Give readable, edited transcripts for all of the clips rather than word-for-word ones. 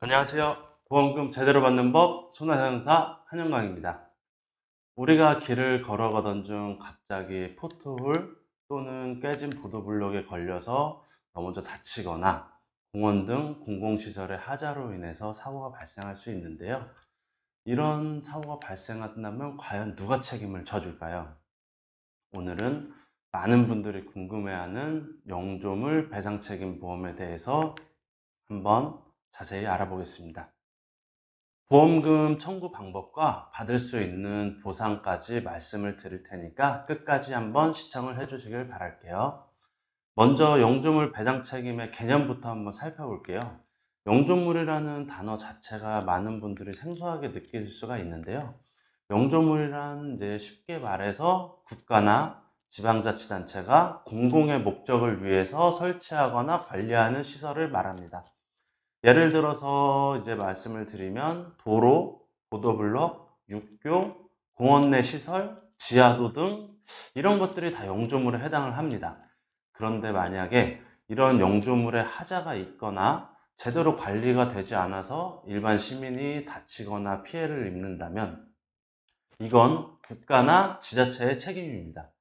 안녕하세요. 보험금 제대로 받는 법 손해상사 한영광입니다. 우리가 길을 걸어가던 중 갑자기 포트홀 또는 깨진 보도블록에 걸려서 넘어져 다치거나 공원 등 공공시설의 하자로 인해서 사고가 발생할 수 있는데요. 이런 사고가 발생한다면 과연 누가 책임을 져줄까요? 오늘은 많은 분들이 궁금해하는 영조물 배상책임 보험에 대해서 한번 자세히 알아보겠습니다. 보험금 청구 방법과 받을 수 있는 보상까지 말씀을 드릴 테니까 끝까지 한번 시청을 해 주시길 바랄게요. 먼저 영조물 배상 책임의 개념부터 한번 살펴볼게요. 영조물이라는 단어 자체가 많은 분들이 생소하게 느낄 수가 있는데요. 영조물이란 이제 쉽게 말해서 국가나 지방자치단체가 공공의 목적을 위해서 설치하거나 관리하는 시설을 말합니다. 예를 들어서 이제 말씀을 드리면 도로, 보도블록, 육교, 공원 내 시설, 지하도 등 이런 것들이 다 영조물에 해당을 합니다. 그런데 만약에 이런 영조물에 하자가 있거나 제대로 관리가 되지 않아서 일반 시민이 다치거나 피해를 입는다면 이건 국가나 지자체의 책임입니다.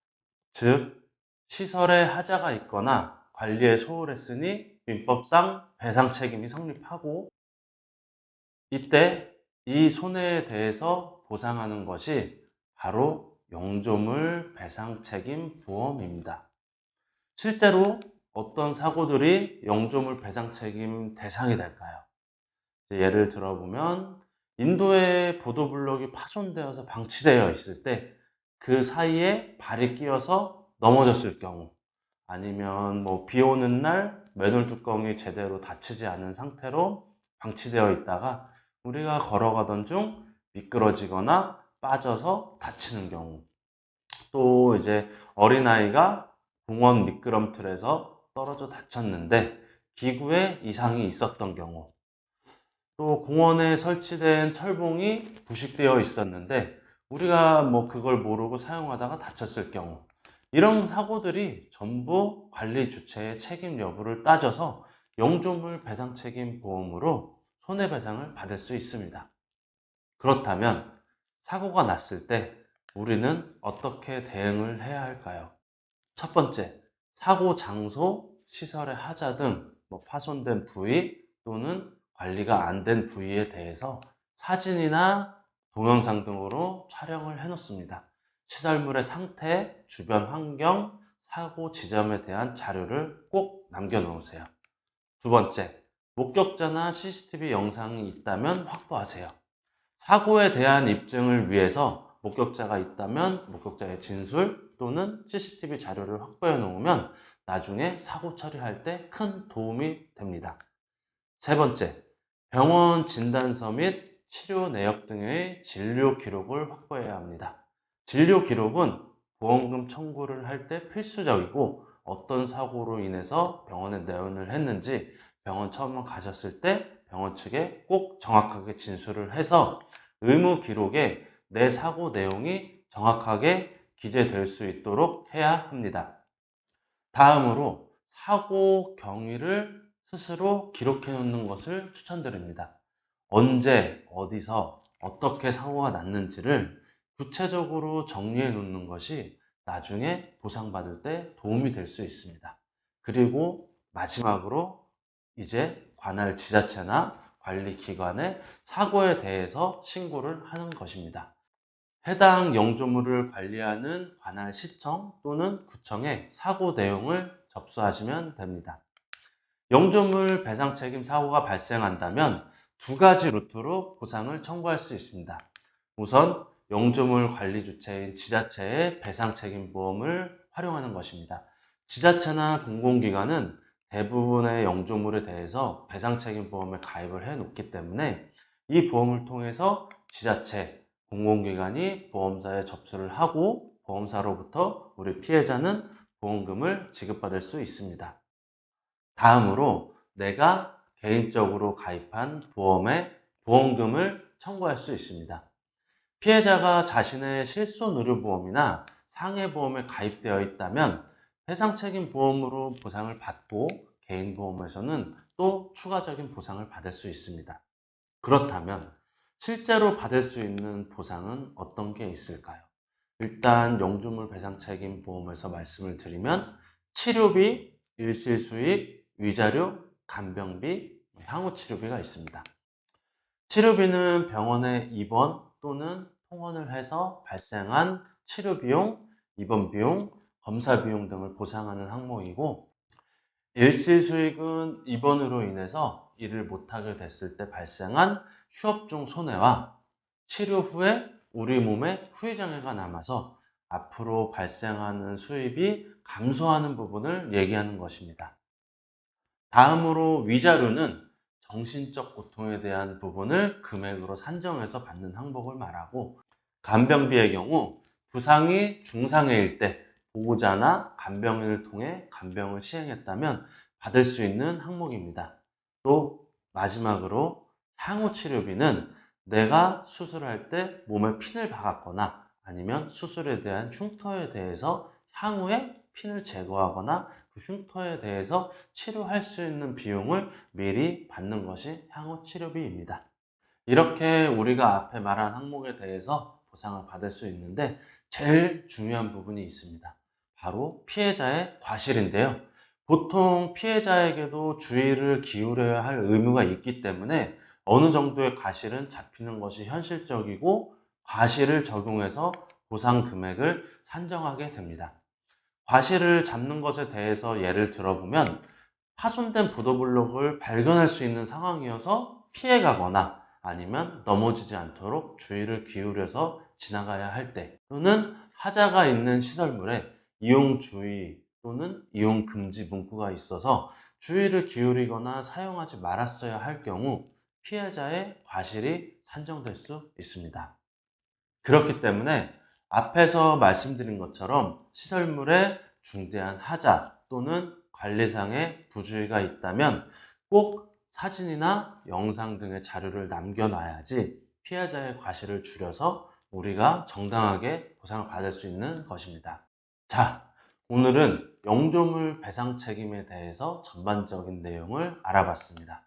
즉, 시설에 하자가 있거나 관리에 소홀했으니 민법상 배상 책임이 성립하고 이때 이 손해에 대해서 보상하는 것이 바로 영조물 배상 책임 보험입니다. 실제로 어떤 사고들이 영조물 배상 책임 대상이 될까요? 예를 들어보면 인도의 보도블록이 파손되어서 방치되어 있을 때 그 사이에 발이 끼어서 넘어졌을 경우, 아니면 비 오는 날 맨홀 뚜껑이 제대로 닫히지 않은 상태로 방치되어 있다가 우리가 걸어가던 중 미끄러지거나 빠져서 다치는 경우, 또 이제 어린아이가 공원 미끄럼틀에서 떨어져 다쳤는데 기구에 이상이 있었던 경우, 또 공원에 설치된 철봉이 부식되어 있었는데 우리가 그걸 모르고 사용하다가 다쳤을 경우, 이런 사고들이 전부 관리 주체의 책임 여부를 따져서 영조물 배상 책임 보험으로 손해배상을 받을 수 있습니다. 그렇다면 사고가 났을 때 우리는 어떻게 대응을 해야 할까요? 첫 번째, 사고 장소, 시설의 하자 등 파손된 부위 또는 관리가 안 된 부위에 대해서 사진이나 동영상 등으로 촬영을 해 놓습니다. 시설물의 상태, 주변 환경, 사고 지점에 대한 자료를 꼭 남겨 놓으세요. 두 번째, 목격자나 CCTV 영상이 있다면 확보하세요. 사고에 대한 입증을 위해서 목격자가 있다면 목격자의 진술 또는 CCTV 자료를 확보해 놓으면 나중에 사고 처리할 때 큰 도움이 됩니다. 세 번째, 병원 진단서 및 치료 내역 등의 진료 기록을 확보해야 합니다. 진료 기록은 보험금 청구를 할 때 필수적이고, 어떤 사고로 인해서 병원에 내원을 했는지 병원 처음 가셨을 때 병원 측에 꼭 정확하게 진술을 해서 의무 기록에 내 사고 내용이 정확하게 기재될 수 있도록 해야 합니다. 다음으로 사고 경위를 스스로 기록해 놓는 것을 추천드립니다. 언제, 어디서, 어떻게 사고가 났는지를 구체적으로 정리해 놓는 것이 나중에 보상받을 때 도움이 될 수 있습니다. 그리고 마지막으로 이제 관할 지자체나 관리기관에 사고에 대해서 신고를 하는 것입니다. 해당 영조물을 관리하는 관할 시청 또는 구청에 사고 내용을 접수하시면 됩니다. 영조물 배상 책임 사고가 발생한다면 두 가지 루트로 보상을 청구할 수 있습니다. 우선 영조물 관리 주체인 지자체의 배상 책임 보험을 활용하는 것입니다. 지자체나 공공기관은 대부분의 영조물에 대해서 배상 책임 보험에 가입을 해 놓기 때문에 이 보험을 통해서 지자체, 공공기관이 보험사에 접수를 하고 보험사로부터 우리 피해자는 보험금을 지급받을 수 있습니다. 다음으로 내가 개인적으로 가입한 보험에 보험금을 청구할 수 있습니다. 피해자가 자신의 실손의료보험이나 상해보험에 가입되어 있다면 해상책임 보험으로 보상을 받고 개인보험에서는 또 추가적인 보상을 받을 수 있습니다. 그렇다면 실제로 받을 수 있는 보상은 어떤 게 있을까요? 일단 영주물 배상 책임 보험에서 말씀을 드리면 치료비, 일시수익, 위자료, 간병비, 향후 치료비가 있습니다. 치료비는 병원에 입원 또는 통원을 해서 발생한 치료 비용, 입원 비용, 검사 비용 등을 보상하는 항목이고, 일시 수익은 입원으로 인해서 일을 못하게 됐을 때 발생한 휴업 중 손해와 치료 후에 우리 몸에 후유장애가 남아서 앞으로 발생하는 수입이 감소하는 부분을 얘기하는 것입니다. 다음으로 위자료는 정신적 고통에 대한 부분을 금액으로 산정해서 받는 항목을 말하고, 간병비의 경우 부상이 중상해일 때 보호자나 간병인을 통해 간병을 시행했다면 받을 수 있는 항목입니다. 또 마지막으로 향후 치료비는 내가 수술할 때 몸에 핀을 박았거나 아니면 수술에 대한 흉터에 대해서 향후에 핀을 제거하거나 그 흉터에 대해서 치료할 수 있는 비용을 미리 받는 것이 향후 치료비입니다. 이렇게 우리가 앞에 말한 항목에 대해서 보상을 받을 수 있는데 제일 중요한 부분이 있습니다. 바로 피해자의 과실인데요. 보통 피해자에게도 주의를 기울여야 할 의무가 있기 때문에 어느 정도의 과실은 잡히는 것이 현실적이고 과실을 적용해서 보상 금액을 산정하게 됩니다. 과실을 잡는 것에 대해서 예를 들어보면 파손된 보도블록을 발견할 수 있는 상황이어서 피해가거나 아니면 넘어지지 않도록 주의를 기울여서 지나가야 할 때, 또는 하자가 있는 시설물에 이용 주의 또는 이용 금지 문구가 있어서 주의를 기울이거나 사용하지 말았어야 할 경우 피해자의 과실이 산정될 수 있습니다. 그렇기 때문에 앞에서 말씀드린 것처럼 시설물에 중대한 하자 또는 관리상의 부주의가 있다면 꼭 사진이나 영상 등의 자료를 남겨놔야지 피해자의 과실을 줄여서 우리가 정당하게 보상을 받을 수 있는 것입니다. 자, 오늘은 영조물 배상 책임에 대해서 전반적인 내용을 알아봤습니다.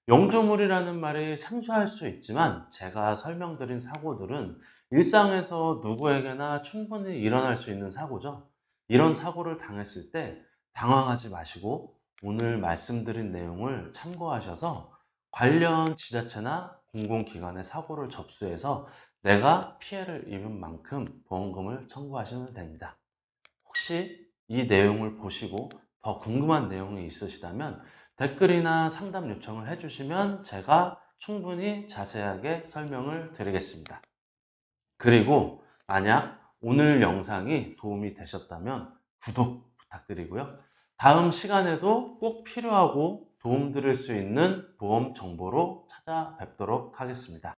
영조물이라는 말이 생소할 수 있지만 제가 설명드린 사고들은 일상에서 누구에게나 충분히 일어날 수 있는 사고죠. 이런 사고를 당했을 때 당황하지 마시고 오늘 말씀드린 내용을 참고하셔서 관련 지자체나 공공기관의 사고를 접수해서 내가 피해를 입은 만큼 보험금을 청구하시면 됩니다. 혹시 이 내용을 보시고 더 궁금한 내용이 있으시다면 댓글이나 상담 요청을 해주시면 제가 충분히 자세하게 설명을 드리겠습니다. 그리고 만약 오늘 영상이 도움이 되셨다면 구독 부탁드리고요. 다음 시간에도 꼭 필요하고 도움 드릴 수 있는 보험 정보로 찾아뵙도록 하겠습니다.